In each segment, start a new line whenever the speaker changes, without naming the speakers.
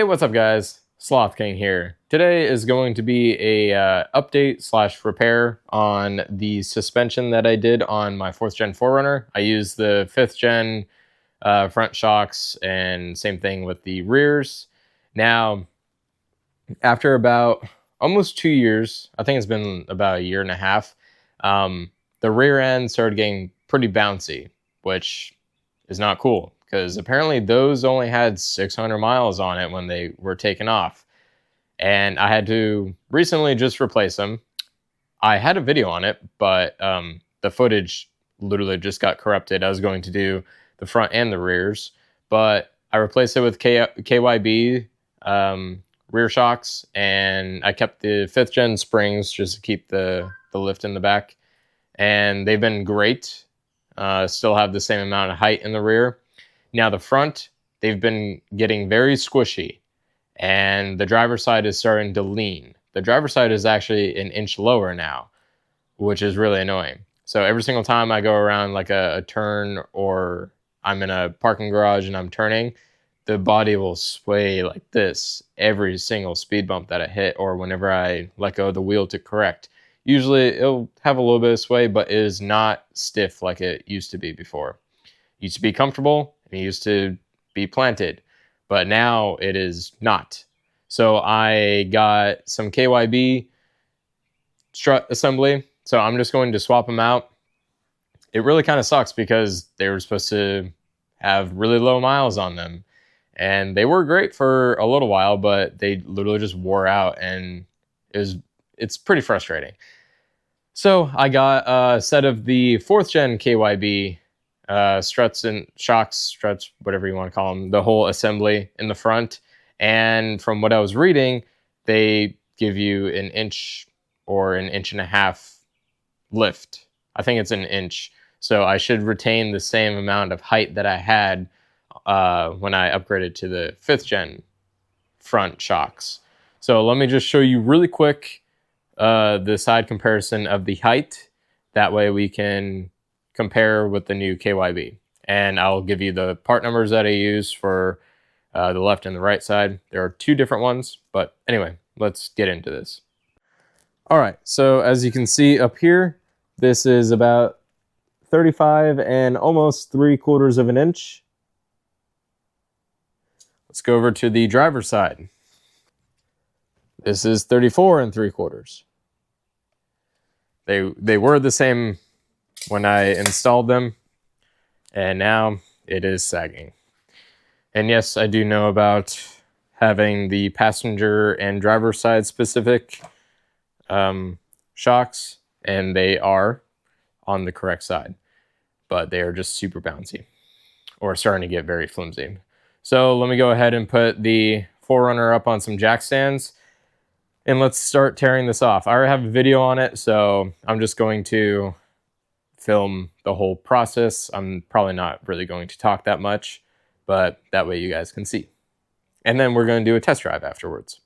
Hey, what's up guys? Sloth King here. Today is going to be a update slash repair on the suspension that I did on my 4th gen 4Runner. I used the 5th gen front shocks and same thing with the rears. Now, after about almost 2 years, I think it's been about a year and a half, the rear end started getting pretty bouncy, which is not cool because apparently those only had 600 miles on it when they were taken off. And I had to recently just replace them. I had a video on it, but the footage literally just got corrupted. I was going to do the front and the rears, but I replaced it with KYB rear shocks, and I kept the 5th gen springs just to keep the lift in the back. And they've been great. Still have the same amount of height in the rear. Now the front, they've been getting very squishy, and the driver's side is starting to lean. The driver's side is actually an inch lower now, which is really annoying. So every single time I go around like a turn, or I'm in a parking garage and I'm turning, the body will sway like this every single speed bump that I hit, or whenever I let go of the wheel to correct. Usually it'll have a little bit of sway, but it is not stiff like it used to be before. It used to be comfortable, and it used to be planted, but now it is not. So I got some KYB strut assembly, so I'm just going to swap them out. It really kind of sucks because they were supposed to have really low miles on them, and they were great for a little while, but they literally just wore out, and it's pretty frustrating. So I got a set of the 4th gen KYB struts and shocks, struts, whatever you want to call them, the whole assembly in the front. And from what I was reading, they give you an inch or an inch and a half lift. I think it's an inch. So I should retain the same amount of height that I had when I upgraded to the 5th gen front shocks. So let me just show you really quick the side comparison of the height. That way we can compare with the new KYB. And I'll give you the part numbers that I use for the left and the right side. There are 2 different ones, but anyway, let's get into this. All right, so as you can see up here, this is about 35 and almost 3/4 of an inch. Let's go over to the driver's side. This is 34 3/4. They were the same when I installed them, and now it is sagging. And yes, I do know about having the passenger and driver side specific shocks, and they are on the correct side, but they are just super bouncy, or starting to get very flimsy. So let me go ahead and put the 4Runner up on some jack stands, and let's start tearing this off. I already have a video on it, so I'm just going to film the whole process. I'm probably not really going to talk that much, but that way you guys can see. And then we're going to do a test drive afterwards.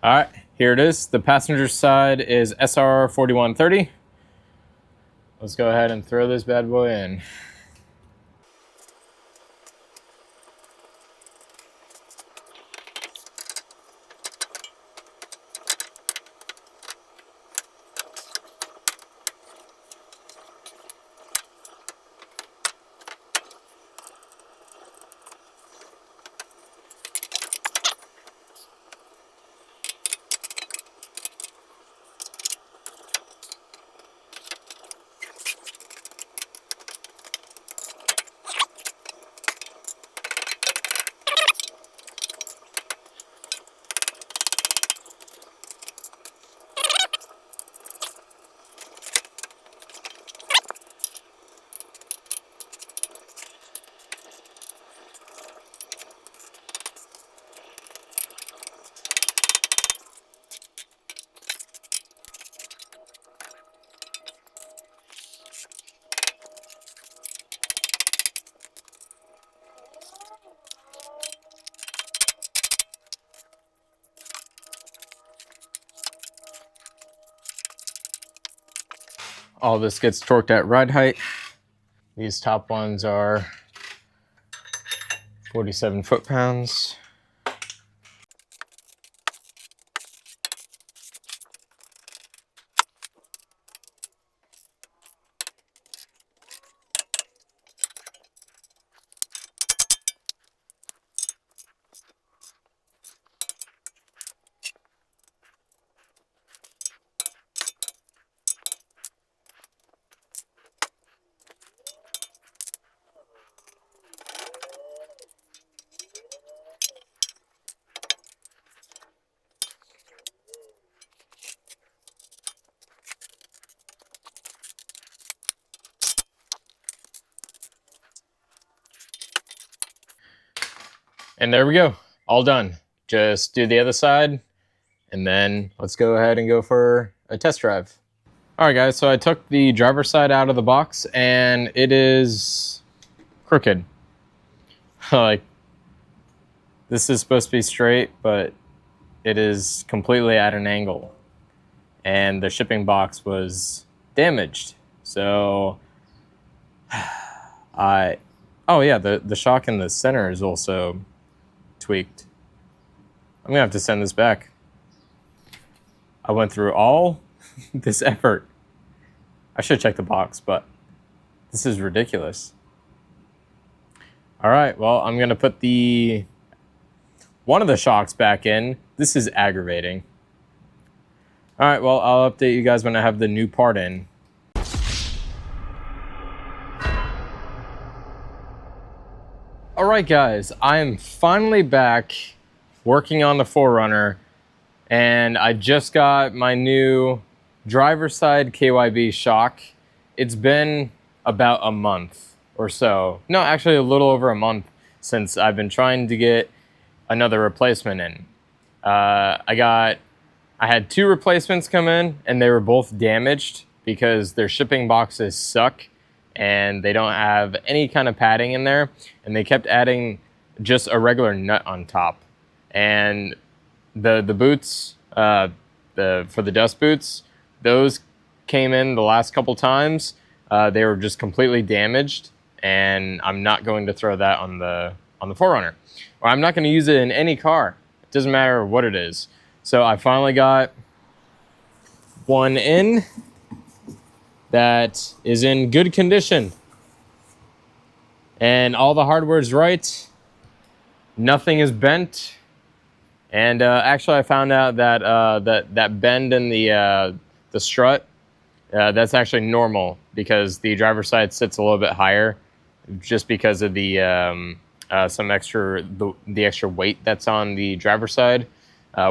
All right, here it is. The passenger side is SR 4130. Let's go ahead and throw this bad boy in. All this gets torqued at ride height. These top ones are 47 foot-pounds. And there we go, all done. Just do the other side, and then let's go ahead and go for a test drive. All right, guys, so I took the driver's side out of the box, and it is crooked. Like, this is supposed to be straight, but it is completely at an angle. And the shipping box was damaged. So, oh yeah, the shock in the center is also tweaked. I'm gonna have to send this back. I went through all this effort. I should check the box, but this is ridiculous. All right, well, I'm gonna put one of the shocks back in. This is aggravating. All right, well, I'll update you guys when I have the new part in. All right, guys, I am finally back working on the 4Runner, and I just got my new driver's side KYB shock. It's been about a month or so. No, actually a little over a month since I've been trying to get another replacement in. I had 2 replacements come in, and they were both damaged because their shipping boxes suck and they don't have any kind of padding in there, and they kept adding just a regular nut on top. And the boots, for the dust boots, those came in the last couple times. They were just completely damaged, and I'm not going to throw that on the 4Runner. Or I'm not going to use it in any car. It doesn't matter what it is. So I finally got one in that is in good condition, and all the hardware's right. Nothing is bent, and actually I found out that that bend in the strut, that's actually normal because the driver's side sits a little bit higher, just because of the extra weight that's on the driver's side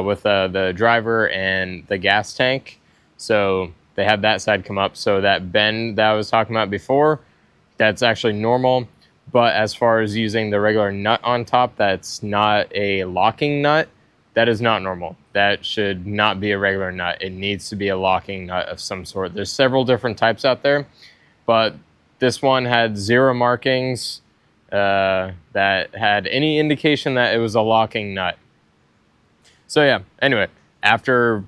with the driver and the gas tank. So they have that side come up. So that bend that I was talking about before, that's actually normal. But as far as using the regular nut on top, that's not a locking nut. That is not normal. That should not be a regular nut. It needs to be a locking nut of some sort. There's several different types out there, but this one had 0 markings that had any indication that it was a locking nut. So yeah, anyway, after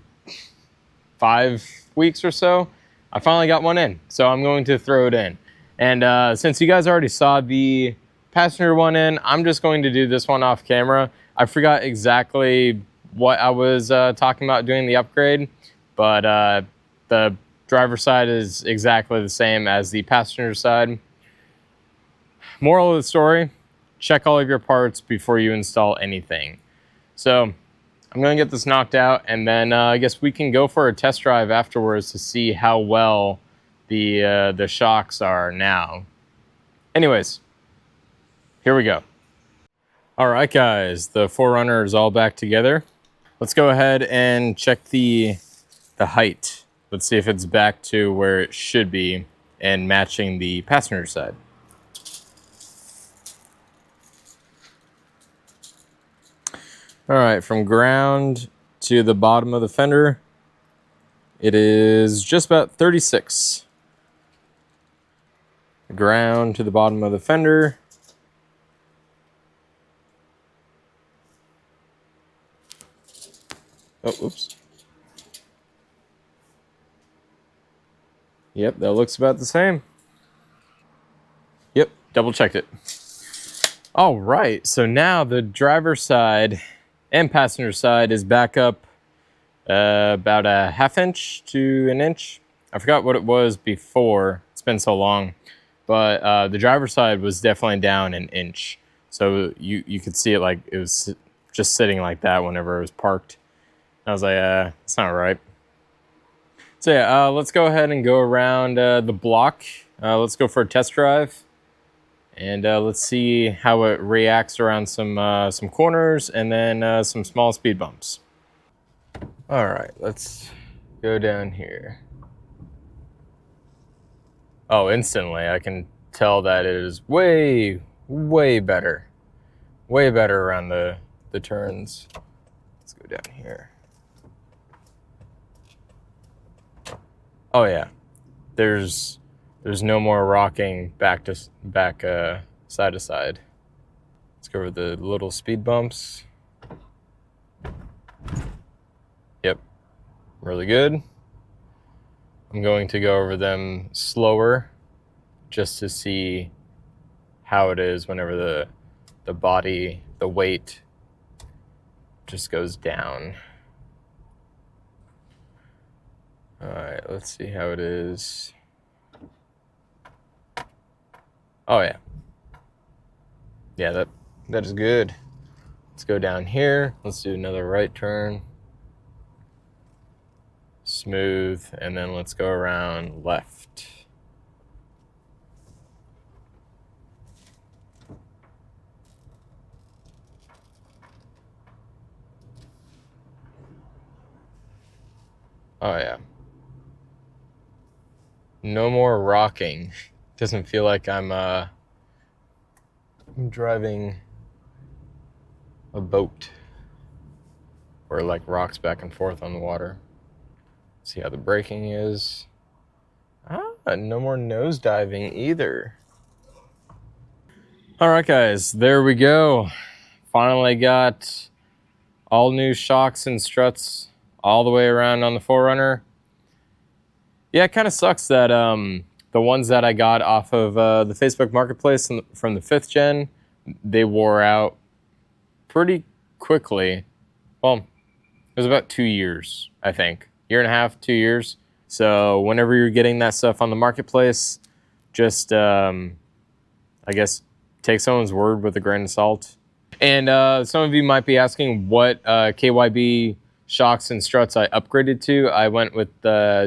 5 weeks or so, I finally got one in. So I'm going to throw it in. And since you guys already saw the passenger one in, I'm just going to do this one off camera. I forgot exactly what I was talking about doing the upgrade, but the driver's side is exactly the same as the passenger side. Moral of the story, check all of your parts before you install anything. So I'm going to get this knocked out, and then I guess we can go for a test drive afterwards to see how well the shocks are now. Anyways, here we go. All right, guys, the 4Runner is all back together. Let's go ahead and check the height. Let's see if it's back to where it should be and matching the passenger side. All right, from ground to the bottom of the fender, it is just about 36. Ground to the bottom of the fender. Oh, oops. Yep, that looks about the same. Yep, double checked it. All right, so now the driver's side and passenger side is back up about a 1/2 inch to 1 inch. I forgot what it was before. It's been so long. But the driver's side was definitely down 1 inch. So you could see it like it was just sitting like that whenever it was parked. I was like, it's not right. So yeah, let's go ahead and go around the block. Let's go for a test drive. And let's see how it reacts around some corners and then some small speed bumps. All right, let's go down here. Oh, instantly, I can tell that it is way, way better. Way better around the turns. Let's go down here. Oh yeah, there's no more rocking back to back, side to side. Let's go over the little speed bumps. Yep, really good. I'm going to go over them slower just to see how it is whenever the body, the weight just goes down. All right, let's see how it is. Oh yeah. Yeah, that is good. Let's go down here. Let's do another right turn. Smooth, and then let's go around left. Oh yeah. No more rocking. Doesn't feel like I'm driving a boat where it like rocks back and forth on the water. See how the braking is. No more nose diving either. All right, guys, there we go. Finally got all new shocks and struts all the way around on the 4Runner. Yeah, it kind of sucks that the ones that I got off of the Facebook Marketplace from the 5th gen, they wore out pretty quickly. Well, it was about 2 years, I think. 1.5 years, 2 years. So whenever you're getting that stuff on the marketplace, just, I guess, take someone's word with a grain of salt. And some of you might be asking what KYB shocks and struts I upgraded to. I went with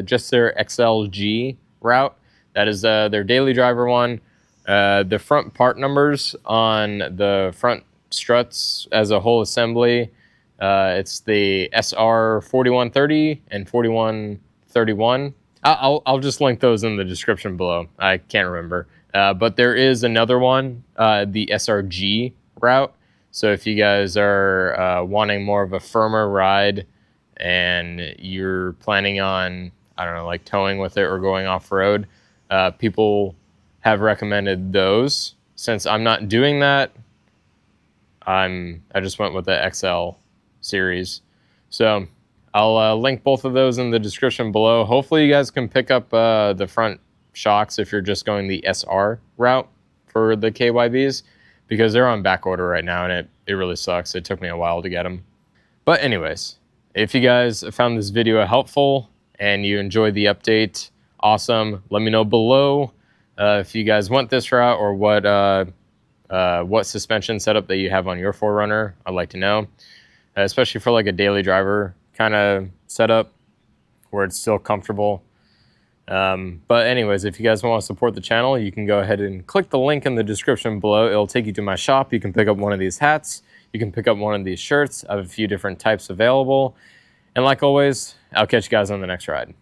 just their XLG route. That is their daily driver one. The front part numbers on the front struts as a whole assembly, it's the SR 4130 and 4131. I'll just link those in the description below. I can't remember. But there is another one, the SRG route. So if you guys are wanting more of a firmer ride and you're planning on, I don't know, like towing with it or going off-road, people have recommended those. Since I'm not doing that, I just went with the XL series. So I'll link both of those in the description below. Hopefully you guys can pick up the front shocks if you're just going the SR route for the KYBs, because they're on back order right now, and it really sucks. It took me a while to get them. But anyways, if you guys found this video helpful and you enjoyed the update, awesome. Let me know below if you guys want this route, or what suspension setup that you have on your 4Runner. I'd like to know, especially for like a daily driver kind of setup where it's still comfortable. But anyways, if you guys want to support the channel, you can go ahead and click the link in the description below. It'll take you to my shop. You can pick up one of these hats. You can pick up one of these shirts. I have a few different types available. And like always, I'll catch you guys on the next ride.